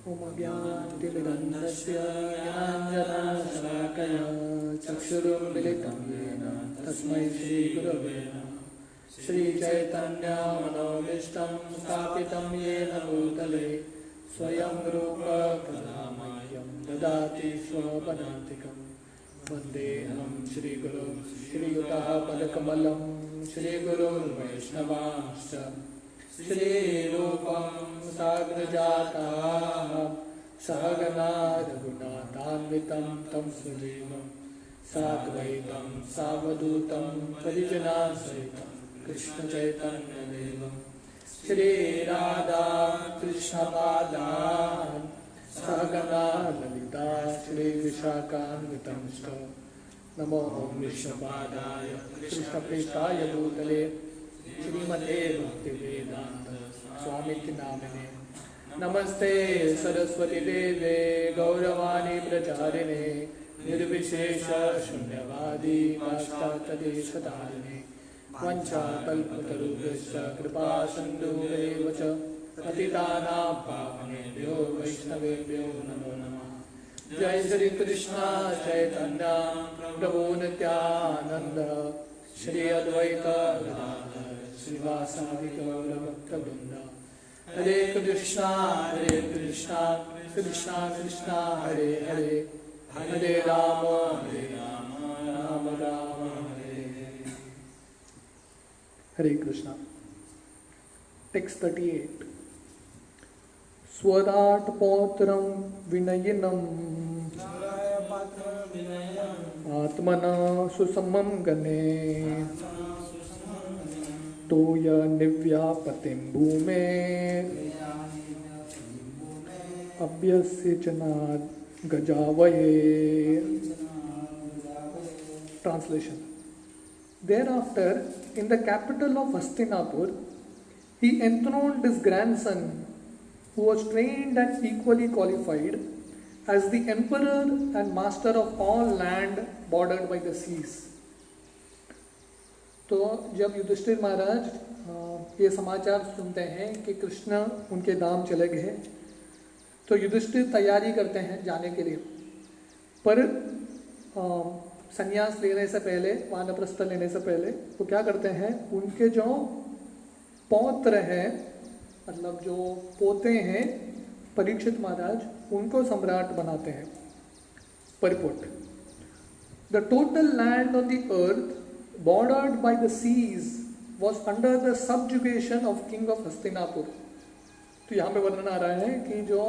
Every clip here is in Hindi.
ओम ज्ञानतिमिरन्धस्य ज्ञानाञ्जनशलाकया चक्षुरुन्मिलितं येन तस्मै श्रीगुरवे नमः। श्रीचैतन्यमनोभीष्टं स्थापितं येन भूतले स्वयं रूप कदा मह्यं ददाति स्वपदान्तिकं। वन्देऽहं श्रीगुरुं श्रीयुतः पदकमलं श्रीगुरुर्वैष्णवांश्च श्रीरूपं साग्रजाताः सहगना रघुनाथान्वितं तं सजीवं साद्वैतं सावधूतं परिजनासहितं कृष्णचैतन्यदेवं श्रीराधा कृष्णपादान् सहगना ललिता श्रीविशाखान्वितं च। नमो विष्णुपादाय कृष्णप्रेष्ठाय भूतले श्रीमते भक्तिवेदांत स्वामिति नामिने। नमस्ते सरस्वती देवे गौरवाणी प्रचारिणे निर्विशेष शून्यवादी पाश्चात्यदेशतारिणे। वंशाकल्पतरुभ्यश्च कृपा सिन्धुभ्येव च पतितानां पावनेभ्यो वैष्णवेभ्यो नमो नमः। जय श्री कृष्ण चैतन्य प्रभु नित्यानंद श्री अद्वैत गदाधर श्रीवासादि गौरभक्तवृंद। हरे कृष्णा कृष्णा कृष्णा हरे हरे हरे राम राम राम हरे हरे। हरे कृष्णा। टेक्स्ट 38। स्वराट पौत्रं विनयिनं आत्मना सुसमं गणे तोय निव्यापतिं भूमे अभ्यस्य चनाद गजावये। Translation. Thereafter, in the capital of Hastinapur, he enthroned his grandson, who was trained and equally qualified, as the emperor and master of all land bordered by the seas. तो जब युधिष्ठिर महाराज ये समाचार सुनते हैं कि कृष्ण उनके धाम चले गए, तो युधिष्ठिर तैयारी करते हैं जाने के लिए। पर संन्यास लेने से पहले, वानप्रस्थ लेने से पहले वो क्या करते हैं, उनके जो पौत्र हैं, मतलब जो पोते हैं परीक्षित महाराज, उनको सम्राट बनाते हैं। Purport. The total land on the earth bordered by the seas was under the subjugation of king of Hastinapur. तो यहाँ पे वर्णन आ रहा है कि जो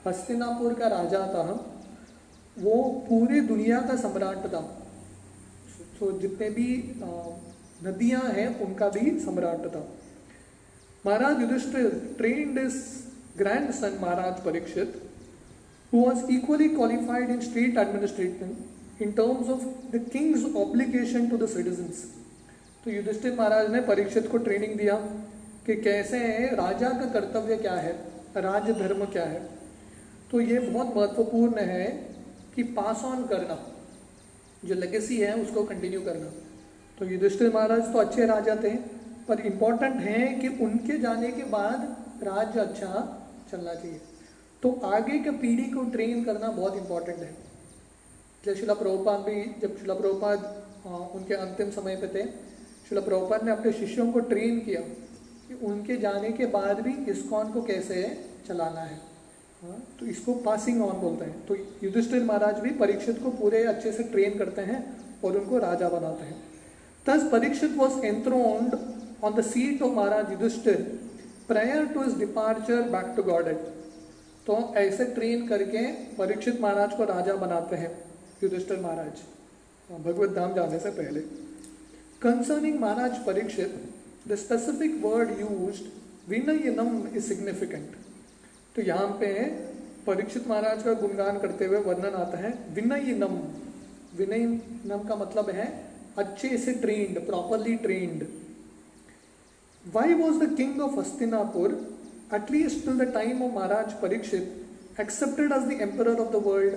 हस्तिनापुर का राजा था वो पूरी दुनिया का सम्राट था। तो जितने भी नदियाँ हैं उनका भी सम्राट था। महाराज Yudhishthir trained his grandson Maharaj Parikshit, who was equally qualified in state administration in terms of the king's obligation to the citizens। तो युधिष्ठिर महाराज ने परीक्षित को ट्रेनिंग दिया कि कैसे राजा का कर्तव्य क्या है, राज्य धर्म क्या है। तो ये बहुत महत्वपूर्ण है कि पास ऑन करना, जो लेगेसी है उसको कंटिन्यू करना। तो युधिष्ठिर महाराज तो अच्छे राजा थे, पर इम्पोर्टेंट है कि उनके जाने के बाद राज्य अच्छा चलना चाहिए। तो आगे के पीढ़ी को ट्रेन करना बहुत इम्पोर्टेंट है। जैसे शिला प्रभुपाद भी, जब शिला प्रभुपाद उनके अंतिम समय पे थे, शिला प्रभुपाद ने अपने शिष्यों को ट्रेन किया कि उनके जाने के बाद भी इस्कॉन को कैसे चलाना है। तो इसको पासिंग ऑन बोलते हैं। तो युधिष्ठिर महाराज भी परीक्षित को पूरे अच्छे से ट्रेन करते हैं और उनको राजा बनाते हैं। Thus Parikshit was enthroned on the seat of Maharaj Yudhishthir prior to his departure back to Godhead। तो ऐसे ट्रेन करके परीक्षित महाराज को राजा बनाते हैं युधिष्ठिर महाराज भगवत धाम जाने से पहले। Concerning Maharaj Parikshit, the specific word used विनयनम is significant। तो यहाँ पे परीक्षित महाराज का गुणगान करते हुए वर्णन आता है विनयनम। विनयनम का मतलब है अच्छे से trained, properly trained. Why was the king of Hastinapur, at least till the time of Maharaj Parikshit, accepted as the emperor of the world?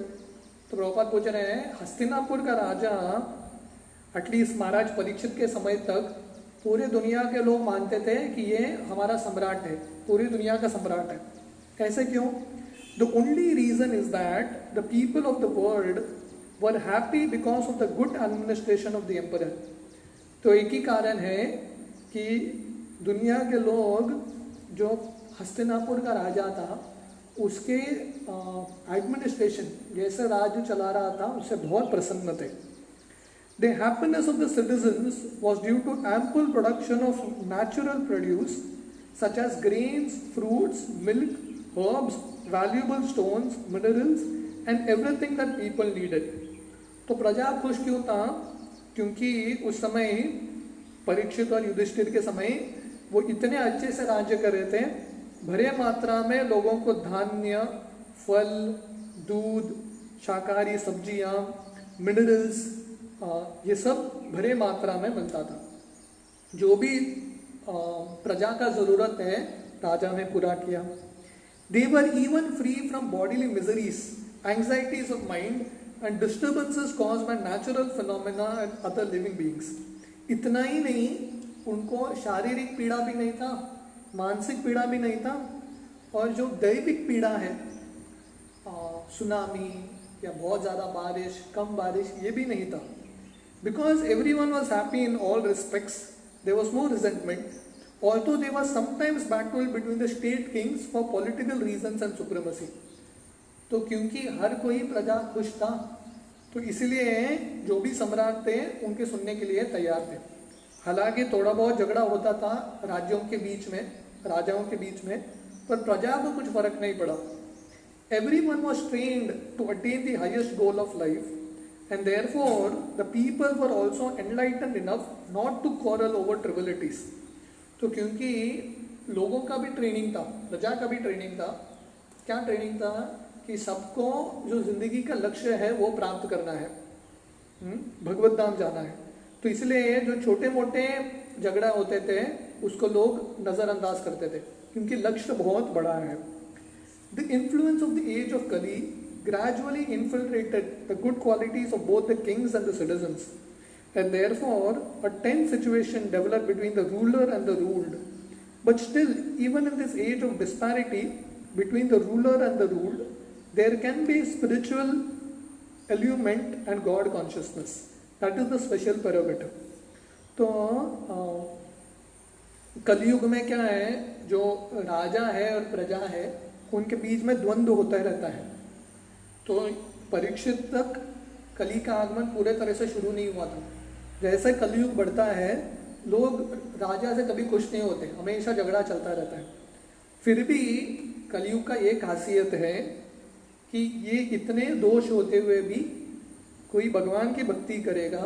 तो प्रभुपाद पूछ रहे हैं, हस्तिनापुर का राजा एटलीस्ट महाराज परीक्षित के समय तक पूरे दुनिया के लोग मानते थे कि ये हमारा सम्राट है, पूरी दुनिया का सम्राट है। ऐसे क्यों? The only reason is that the people of the world were happy because of the good administration of the emperor. तो एक ही कारण है कि दुनिया के लोग जो हस्तिनापुर का राजा था उसके एडमिनिस्ट्रेशन जैसे राज्य चला रहा था उससे बहुत प्रसन्न थे. The happiness of the citizens was due to ample production of natural produce such as grains, fruits, milk, herbs, valuable stones, minerals and everything that people needed. तो प्रजा खुश क्यों था? क्योंकि उस समय परीक्षित और युधिष्ठिर के समय वो इतने अच्छे से राज्य कर रहे थे, भरे मात्रा में लोगों को धान्य, फल, दूध, शाकाहारी सब्जियां, मिनरल्स, ये सब भरे मात्रा में मिलता था. जो भी प्रजा का जरूरत है राजा ने पूरा किया. They were even free from bodily miseries, anxieties of mind and disturbances caused by natural phenomena and other living beings. इतना ही नहीं, उनको शारीरिक पीड़ा भी नहीं था, मानसिक पीड़ा भी नहीं था, और जो दैविक पीड़ा है, सुनामी या बहुत ज़्यादा बारिश, कम बारिश, ये भी नहीं था. Because everyone was happy in all respects, there was no resentment, although there was sometimes battle between the state kings for political reasons and supremacy. तो क्योंकि हर कोई प्रजा खुश था, तो इसलिए जो भी सम्राट थे उनके सुनने के लिए तैयार थे. हालांकि थोड़ा बहुत झगड़ा होता था राज्यों के बीच में, राजाओं के बीच में, पर प्रजा को कुछ फर्क नहीं पड़ा. Everyone was trained to attain the highest goal of life, and therefore the people were also enlightened enough not to quarrel over trivialities. तो क्योंकि लोगों का भी ट्रेनिंग था, प्रजा का भी ट्रेनिंग था. क्या ट्रेनिंग था? कि सबको जो जिंदगी का लक्ष्य है वो प्राप्त करना है, भगवत धाम जाना है. तो इसलिए जो छोटे मोटे झगड़ा होते थे उसको लोग नज़रअंदाज करते थे, क्योंकि लक्ष्य बहुत बड़ा है. The influence of the age of Kali gradually infiltrated the good qualities of both the kings and the citizens, and therefore a tense situation developed between the ruler and the ruled. But still, even in this age of disparity between the ruler and the ruled, there can be spiritual allurement and God consciousness. That is the special prerogative. तो कलयुग में क्या है, जो राजा है और प्रजा है उनके बीच में द्वंद्व होता रहता है. तो परीक्षित तक कली का आगमन पूरे तरह से शुरू नहीं हुआ था. जैसे कलयुग बढ़ता है लोग राजा से कभी खुश नहीं होते, हमेशा झगड़ा चलता रहता है. फिर भी कलयुग का एक खासियत है कि ये इतने दोष होते हुए भी कोई भगवान की भक्ति करेगा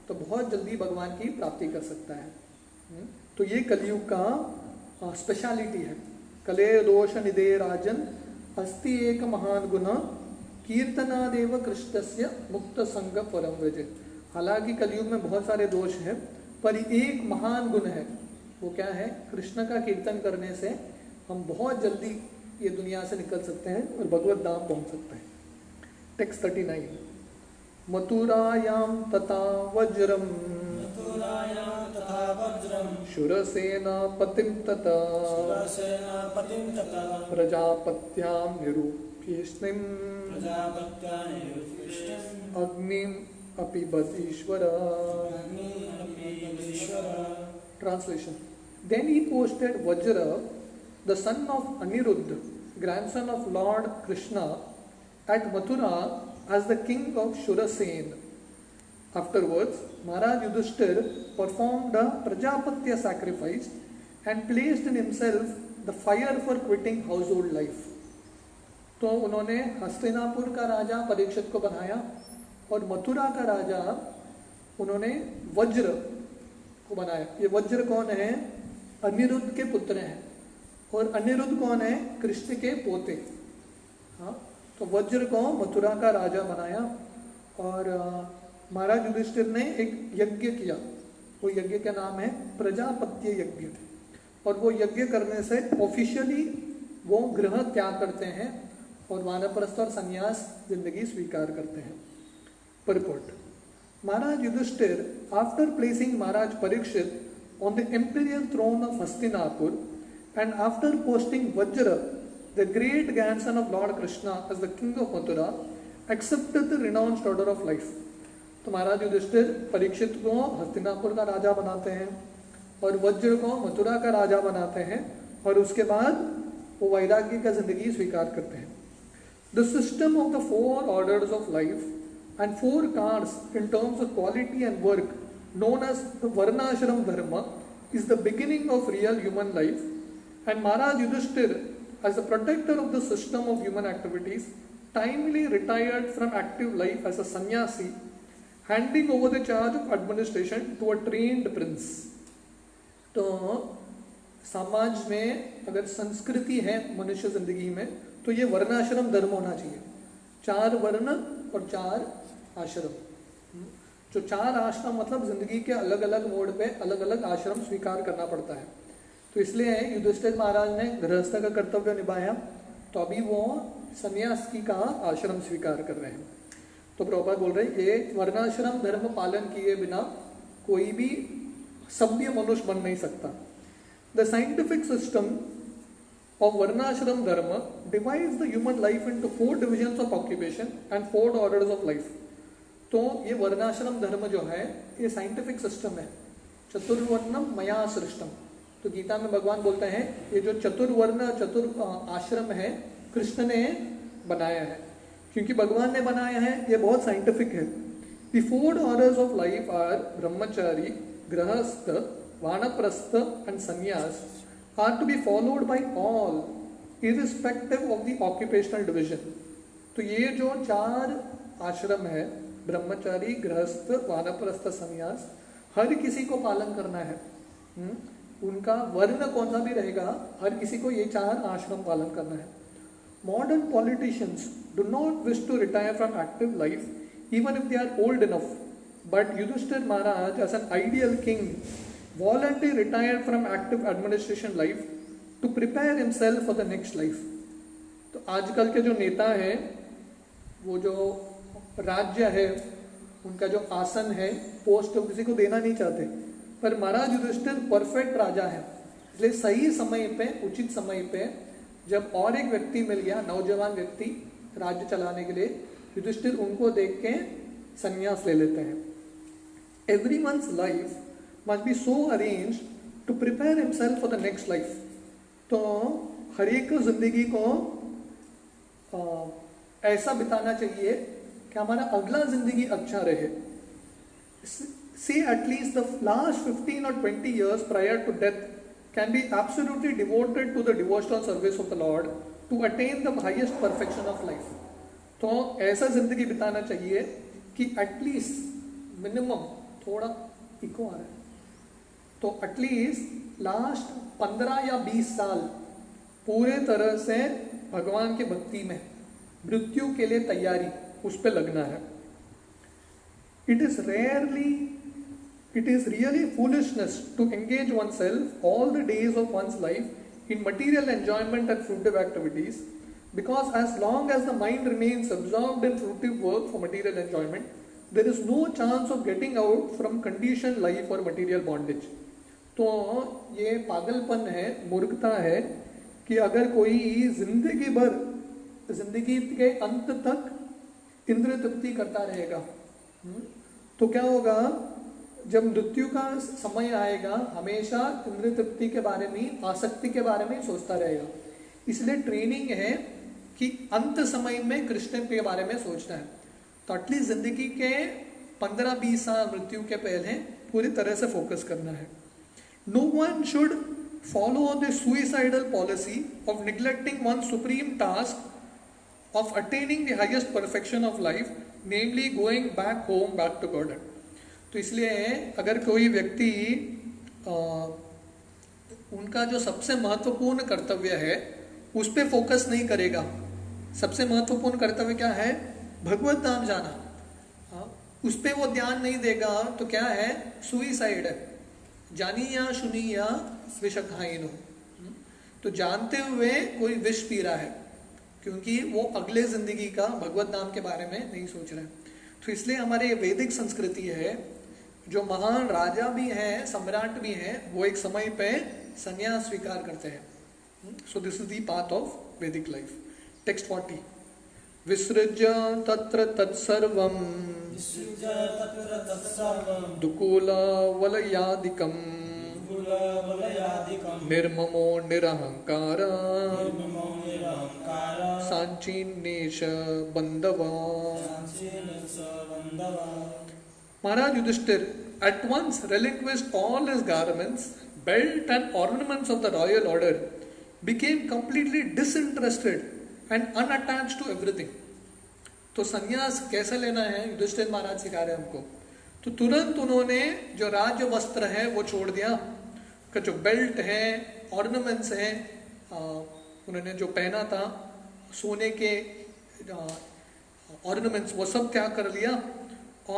तो बहुत जल्दी भगवान की प्राप्ति कर सकता है. तो ये कलयुग का स्पेशलिटी है. कले दोष निधे राजन अस्ति एक महान गुण कीर्तनादेव कृष्णस्य मुक्त संग परम व्रज. हालांकि कलयुग में बहुत सारे दोष हैं, पर एक महान गुण है. वो क्या है? कृष्ण का कीर्तन करने से हम बहुत जल्दी ये दुनिया से निकल सकते हैं और भगवत धाम पहुंच सकते हैं. टेक्स्ट 39. मथुरायां तथा वज्रम शूरसेना पतिं तथा प्रजापत्यां निरूप्येष्णिं अग्निम अपिबत ईश्वर. Translation. Then he posted Vajra, the son of Aniruddha, grandson of Lord Krishna, at Mathura as the king of Shurasen. Afterwards, Maharaj Yudhishthir performed a Prajapatya sacrifice and placed in himself the fire for quitting household life. तो उन्होंने हस्तिनापुर का राजा परीक्षित को बनाया और मथुरा का राजा उन्होंने वज्र को बनाया. ये वज्र कौन है? अनिरुद्ध के पुत्र हैं. और अनिरुद्ध कौन है? कृष्ण के पोते. हाँ, तो वज्र को मथुरा का राजा बनाया और महाराज युधिष्ठिर ने एक यज्ञ किया. वो यज्ञ का नाम है प्रजापत्य यज्ञ. और वो यज्ञ करने से ऑफिशियली वो गृह त्याग करते हैं और वानप्रस्थ और संन्यास जिंदगी स्वीकार करते हैं. Purport. Maharaj Yudhishthir, after placing Maharaj Parikshit on the imperial throne of Hastinapur and after posting Vajra the great grandson of lord Krishna as the king of Mathura accepted the renounced order of life. तो महाराज युधिष्ठिर परीक्षित को हस्तिनापुर का राजा बनाते हैं और वज्र को मथुरा का राजा बनाते हैं और उसके बाद वो वैराग्य का जिंदगी स्वीकार करते हैं। The system of the 4 orders of life and 4 cards in terms of quality and work known as the Varnashram Dharma is the beginning of real human life, and Maharaj Yudhishthir, as the protector of the system of human activities, timely retired from active life as a sannyasi, handing over the charge of administration to a trained prince. तो समाज में अगर संस्कृति है मनुष्य जिंदगी में तो ये वर्णाश्रम धर्म होना चाहिए, 4 वर्ण और 4 आश्रम। जो 4 आश्रम मतलब जिंदगी के अलग अलग मोड पे अलग अलग आश्रम स्वीकार करना पड़ता है। तो इसलिए युधिष्ठिर महाराज ने गृहस्थ का कर्तव्य निभाया, तो अभी वो सन्यासी का आश्रम स्वीकार कर रहे हैं। तो प्रभुपाद बोल रहे हैं ये वर्णाश्रम धर्म पालन किए बिना कोई भी सभ्य मनुष्य बन नहीं सकता। द साइंटिफिक सिस्टम ऑफ वर्णाश्रम धर्म divides the human life into 4 divisions of occupation and 4 orders of life. तो ये वर्णाश्रम धर्म जो है ये साइंटिफिक सिस्टम है, चतुर्वर्णम मया सृष्टम। तो गीता में भगवान बोलते हैं ये जो चतुर्वर्ण आश्रम है कृष्ण ने बनाया है, क्योंकि भगवान ने बनाया है, ये बहुत साइंटिफिक है। The 4 orders of life are brahmachari, grihastha, vanaprastha and sannyasa are to be followed by all irrespective of the occupational division. तो ये जो 4 आश्रम है ब्रह्मचारी, गृहस्थ, वानप्रस्थ, संन्यास, हर किसी को पालन करना है। उनका वर्ण कौन सा भी रहेगा, हर किसी को ये 4 आश्रम पालन करना है। Modern politicians do not wish to retire from active life even if they are old enough, but Yudhishthira Maharaj as an ideal king voluntarily retired from active administration life to prepare himself for the next life. तो आजकल के जो नेता हैं वो जो राज्य है उनका जो आसन है पोस्ट तो किसी को देना नहीं चाहते, पर महाराज युधिष्ठिर परफेक्ट राजा है, इसलिए सही समय पे उचित समय पे जब और एक व्यक्ति मिल गया, नौजवान व्यक्ति राज्य चलाने के लिए, युधिष्ठिर उनको देख के संन्यास ले लेते हैं। Everyone's life must be so arrange to prepare himself for the next life. तो हर एक जिंदगी को ऐसा बिताना चाहिए कि हमारा अगला जिंदगी अच्छा रहे। Say at least the last 15 or 20 years prior to death can be absolutely devoted to the devotional service of the Lord to attain the highest perfection of life. तो ऐसा जिंदगी बिताना चाहिए कि एटलीस्ट मिनिमम थोड़ा इको आ रहा है, तो एटलीस्ट लास्ट 15 या 20 साल पूरे तरह से भगवान की भक्ति में, मृत्यु के लिए तैयारी उस पे लगना है। It is really foolishness to engage oneself all the days of one's life in material enjoyment and fruitive activities, because as long as the mind remains absorbed in fruitive work for material enjoyment, there is no chance of getting out from conditioned life or material bondage. तो ये पागलपन है, मूर्खता है कि अगर कोई जिंदगी के अंत तक इंद्रिय तृप्ति करता रहेगा तो क्या होगा, जब मृत्यु का समय आएगा हमेशा इंद्रिय तृप्ति के बारे में, आसक्ति के बारे में सोचता रहेगा। इसलिए ट्रेनिंग है कि अंत समय में कृष्ण के बारे में सोचना है। तो एटलीस्ट जिंदगी के 15-20 साल मृत्यु के पहले पूरी तरह से फोकस करना है। No one should follow the suicidal policy of neglecting one supreme task of attaining the highest perfection of life, namely going back home, back to God. तो इसलिए अगर कोई व्यक्ति उनका जो सबसे महत्वपूर्ण कर्तव्य है उस पर फोकस नहीं करेगा, सबसे महत्वपूर्ण कर्तव्य क्या है, भगवत धाम जाना, उस पर वो ध्यान नहीं देगा तो क्या है, सुइसाइड है। जानी या सुनी या विष खाइन हो, तो जानते हुए कोई विष पी रहा है क्योंकि वो अगले जिंदगी का भगवत नाम के बारे में नहीं सोच रहे। तो इसलिए हमारे ये वैदिक संस्कृति है, जो महान राजा भी हैं, सम्राट भी हैं, वो एक समय पे संन्यास स्वीकार करते हैं। So this is the path of Vedic life. Text 40. Visrujya tatra tatsarvam dukula valayadikam nirmamo nirahankara sanchinesha bandava. Maharaj Yudhishthir at once relinquished all his garments, belt and ornaments of the royal order, became completely disinterested and unattached to everything. तो संन्यास कैसे लेना है युधिष्ठिर महाराज सिखा रहे हैं हमको. तो तुरंत उन्होंने जो राज्य वस्त्र है वो छोड़ दिया, का जो बेल्ट है, ऑर्नामेंट्स हैं, उन्होंने जो पहना था सोने के ऑर्नामेंट्स, वो सब त्याग कर लिया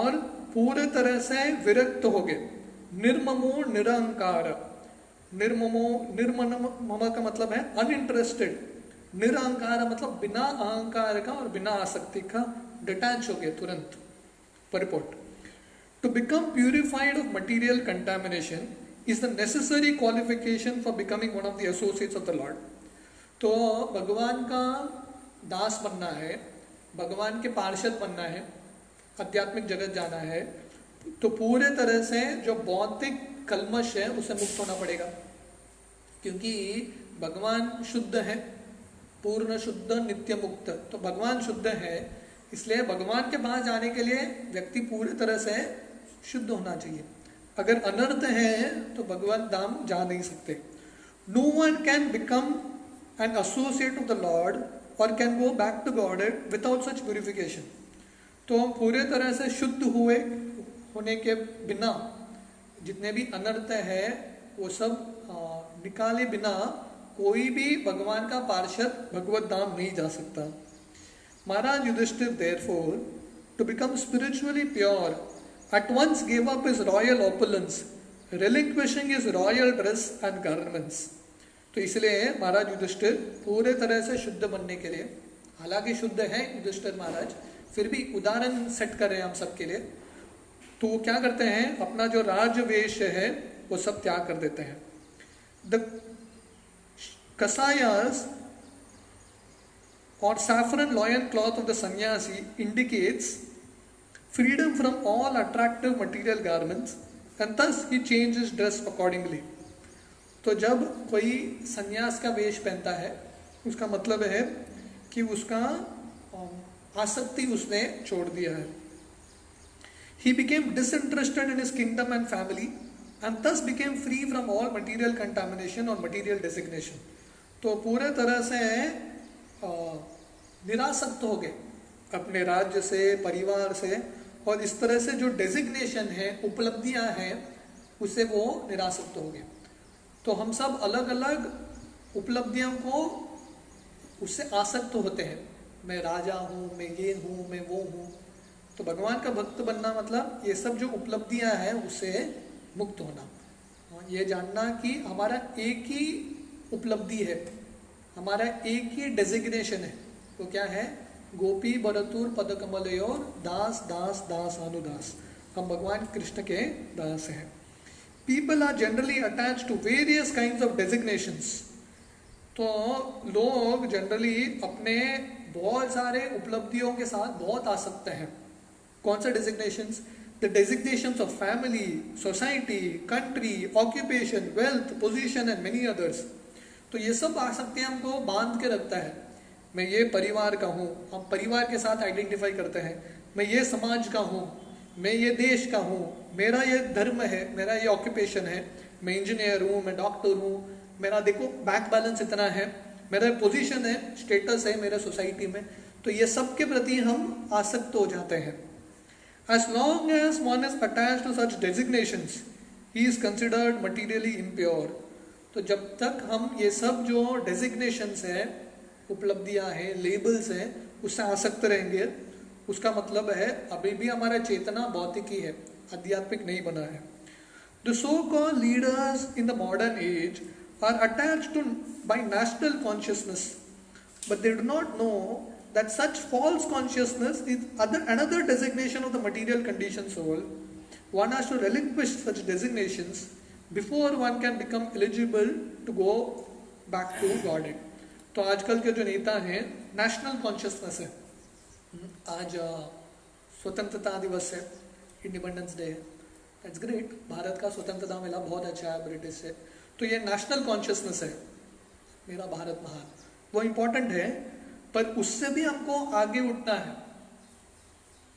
और पूरे तरह से विरक्त हो गए. निर्ममो निरहंकार. निर्मम का मतलब है अनइंटरेस्टेड. निरहंकार मतलब बिना अहंकार का और बिना आसक्ति का डिटैच हो गए तुरंत. Purport. To become purified of material contamination is the necessary qualification for becoming one of the associates of the Lord. तो भगवान का दास बनना है, भगवान के पार्षद बनना है, आध्यात्मिक जगत जाना है, तो पूरे तरह से जो भौतिक कल्मश है उससे मुक्त होना पड़ेगा. क्योंकि भगवान शुद्ध है, पूर्ण शुद्ध नित्य मुक्त. तो भगवान शुद्ध है, इसलिए भगवान के पास जाने के लिए व्यक्ति पूरी तरह से शुद्ध होना चाहिए. अगर अनर्थ है तो भगवान धाम जा नहीं सकते. No one can become an associate of the Lord और can go back to God without such purification. तो हम पूरे तरह से शुद्ध होने के बिना जितने भी अनर्थ है वो सब निकाले बिना कोई भी भगवान का पार्षद भगवत धाम नहीं जा सकता. महाराज Yudhishthir therefore to become spiritually pure at once gave up his royal opulence, relinquishing his royal dress and garments. तो इसलिए महाराज युधिष्ठिर पूरे तरह से शुद्ध बनने के लिए, हालांकि शुद्ध है युधिष्ठिर महाराज, फिर भी उदाहरण सेट कर रहे हैं हम सबके लिए. तो वो क्या करते हैं, अपना जो राजवेश है वो सब त्याग कर देते हैं. The Kasayas or saffron loin cloth of the sannyasi indicates freedom from all attractive material garments and thus he changed his dress accordingly. तो जब कोई संन्यास का वेश पहनता है उसका मतलब है कि उसका आसक्ति उसने छोड़ दिया है. He became disinterested in his kingdom and family and thus became free from all material contamination or material designation. तो पूरे तरह से निरासक्त हो गए अपने राज्य से, परिवार से, और इस तरह से जो डेजिग्नेशन है, उपलब्धियां हैं, उससे वो निरासक्त हो गए. तो हम सब अलग अलग उपलब्धियों को उससे आसक्त होते हैं. मैं राजा हूँ, मैं ये हूँ, मैं वो हूँ. तो भगवान का भक्त बनना मतलब ये सब जो उपलब्धियां हैं उससे मुक्त होना. ये जानना कि हमारा एक ही उपलब्धि है, हमारा एक ही डेजिग्नेशन है. तो क्या है, गोपी बरतुर पदकमलयोर दास दास दास अनुदास. हम भगवान कृष्ण के दास हैं. People are generally attach to various kinds of designations. तो लोग जनरली अपने बहुत सारे उपलब्धियों के साथ बहुत आसक्त हैं. कौन सा designations? The designations of family, society, country, occupation, wealth, position and many others. तो ये सब आसक्तियां हमको बांध के रखता है. मैं ये परिवार का हूँ, हम परिवार के साथ आइडेंटिफाई करते हैं. मैं ये समाज का हूँ, मैं ये देश का हूँ, मेरा ये धर्म है, मेरा ये ऑक्यूपेशन है, मैं इंजीनियर हूँ, मैं डॉक्टर हूँ, मेरा देखो बैंक बैलेंस इतना है, मेरा पोजीशन है, स्टेटस है मेरे सोसाइटी में. तो ये सब के प्रति हम आसक्त हो जाते हैं. As long as one is attached to such designations, he is considered materially impure. तो जब तक हम ये सब जो डेजिग्नेशंस हैं, उपलब्धियां हैं, लेबल्स हैं, उससे आसक्त रहेंगे, उसका मतलब है अभी भी हमारा चेतना भौतिक ही है, आध्यात्मिक नहीं बना है. The so-called leaders in the modern age are attached to by national consciousness, but they do not know that such false consciousness is another designation of the material conditioned soul. One has to relinquish such designations before one can become eligible to go back to Godhead. तो आजकल के जो नेता हैं, नेशनल कॉन्शियसनेस है। आज स्वतंत्रता दिवस है, इंडिपेंडेंस डे है, दैट्स ग्रेट, भारत का स्वतंत्रता मिला, बहुत अच्छा है ब्रिटिश से। तो ये नेशनल कॉन्शियसनेस है, मेरा भारत महान, वो इम्पोर्टेंट है, पर उससे भी हमको आगे उठना है।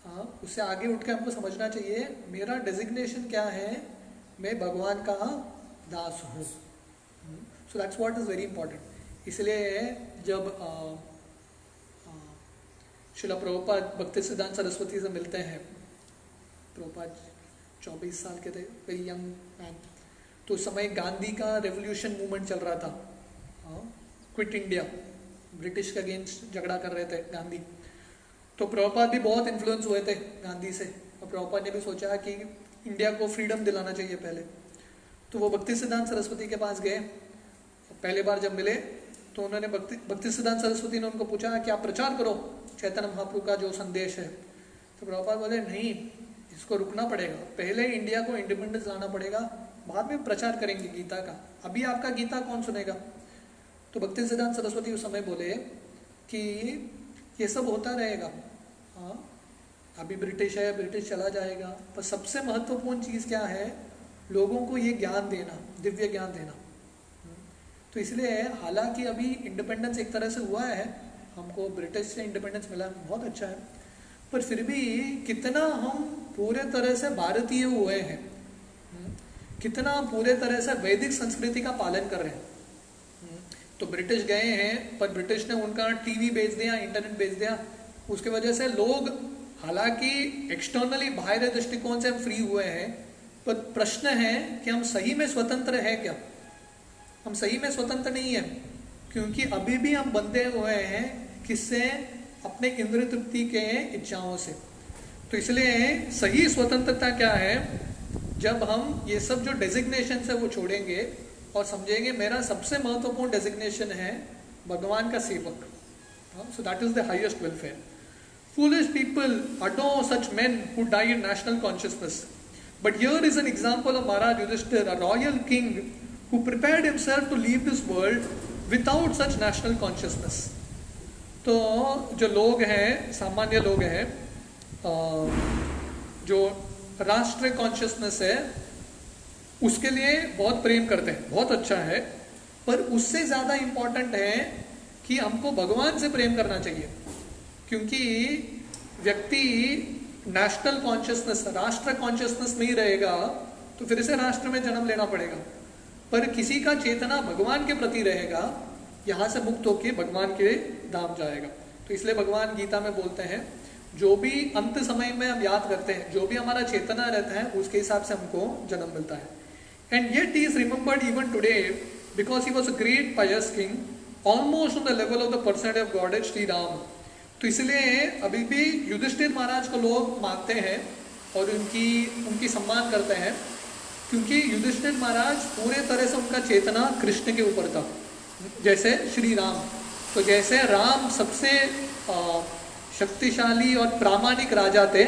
हाँ, उससे आगे उठ के हमको समझना चाहिए मेरा डेजिग्नेशन क्या है, मैं भगवान का दास हूँ। So that's what is very important. इसलिए जब शिला प्रभुपाद भक्ति सिद्धांत सरस्वती से मिलते हैं, प्रभुपाद 24 साल के थे, वेरी यंग मैन, तो उस समय गांधी का रेवोल्यूशन मूवमेंट चल रहा था, क्विट इंडिया, ब्रिटिश के अगेंस्ट झगड़ा कर रहे थे गांधी। तो प्रभुपाद भी बहुत इन्फ्लुएंस हुए थे गांधी से, और प्रभुपाद ने भी सोचा कि इंडिया को फ्रीडम दिलाना चाहिए पहले। तो वो भक्ति सिद्धांत सरस्वती के पास गए, पहले बार जब मिले तो उन्होंने भक्ति सिद्धांत सरस्वती ने उनको पूछा कि आप प्रचार करो चैतन्य महाप्रभु का जो संदेश है। तो प्रभुपाद बोले नहीं, इसको रुकना पड़ेगा, पहले इंडिया को इंडिपेंडेंस लाना पड़ेगा, बाद में प्रचार करेंगे गीता का, अभी आपका गीता कौन सुनेगा। तो भक्ति सिद्धांत सरस्वती उस समय बोले कि ये सब होता रहेगा, हाँ अभी ब्रिटिश है, ब्रिटिश चला जाएगा, पर सबसे महत्वपूर्ण चीज़ क्या है, लोगों को ये ज्ञान देना, दिव्य ज्ञान देना। तो इसलिए हालांकि अभी इंडिपेंडेंस एक तरह से हुआ है, हमको ब्रिटिश से इंडिपेंडेंस मिला, बहुत अच्छा है, पर फिर भी कितना हम पूरे तरह से भारतीय हुए हैं, कितना पूरे तरह से वैदिक संस्कृति का पालन कर रहे हैं। तो ब्रिटिश गए हैं, पर ब्रिटिश ने उनका टीवी बेच दिया, इंटरनेट बेच दिया, उसके वजह से लोग, हालांकि एक्सटर्नली बाहरी दृष्टिकोण से हम फ्री हुए हैं, पर प्रश्न है कि हम सही में स्वतंत्र है क्या? हम सही में स्वतंत्र नहीं है, क्योंकि अभी भी हम बंधे हुए हैं किससे? अपने इंद्रिय तृप्ति के इच्छाओं से। तो इसलिए सही स्वतंत्रता क्या है? जब हम ये सब जो डेजिग्नेशन है वो छोड़ेंगे और समझेंगे मेरा सबसे महत्वपूर्ण डेजिग्नेशन है भगवान का सेवक। So that is the highest welfare. Foolish people adore such men who die in national consciousness. But here is an example of Maharaj Yudhishthira, a royal king who prepared himself to leave this world without such national consciousness. तो जो लोग हैं, सामान्य लोग हैं, जो राष्ट्रीय कॉन्शियसनेस है उसके लिए बहुत प्रेम करते हैं, बहुत अच्छा है, पर उससे ज़्यादा इम्पॉर्टेंट है कि हमको भगवान से प्रेम करना चाहिए। क्योंकि व्यक्ति नेशनल कॉन्शियसनेस, राष्ट्र कॉन्शियसनेस में ही रहेगा तो फिर से राष्ट्र में जन्म लेना पड़ेगा, पर किसी का चेतना भगवान के प्रति रहेगा, यहाँ से मुक्त होकर भगवान के धाम जाएगा। तो इसलिए भगवान गीता में बोलते हैं जो भी अंत समय में हम याद करते हैं, जो भी हमारा चेतना रहता है उसके हिसाब से हमको जन्म मिलता है। And yet he is remembered even today because he was a great pious king, almost on the level of the personality of God Shri Ram. तो इसलिए अभी भी युधिष्ठिर महाराज को लोग मानते हैं और उनकी सम्मान करते हैं, क्योंकि युधिष्ठिर महाराज पूरे तरह से उनका चेतना कृष्ण के ऊपर था, जैसे श्री राम। तो जैसे राम सबसे शक्तिशाली और प्रामाणिक राजा थे,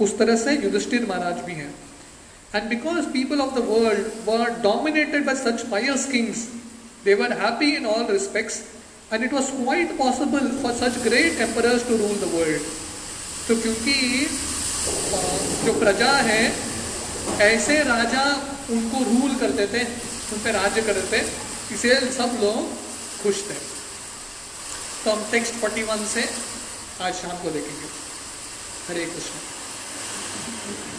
उस तरह से युधिष्ठिर महाराज भी हैं। And because people of the world were dominated by such pious kings, they were happy in all respects, and it was quite possible for such great emperors to rule the world. तो क्योंकि जो प्रजा है ऐसे राजा उनको रूल करते थे, उन पर राज्य करते थे, इसलिए सब लोग खुश थे। तो हम टेक्स्ट 41 से आज शाम को देखेंगे। हरे कृष्ण।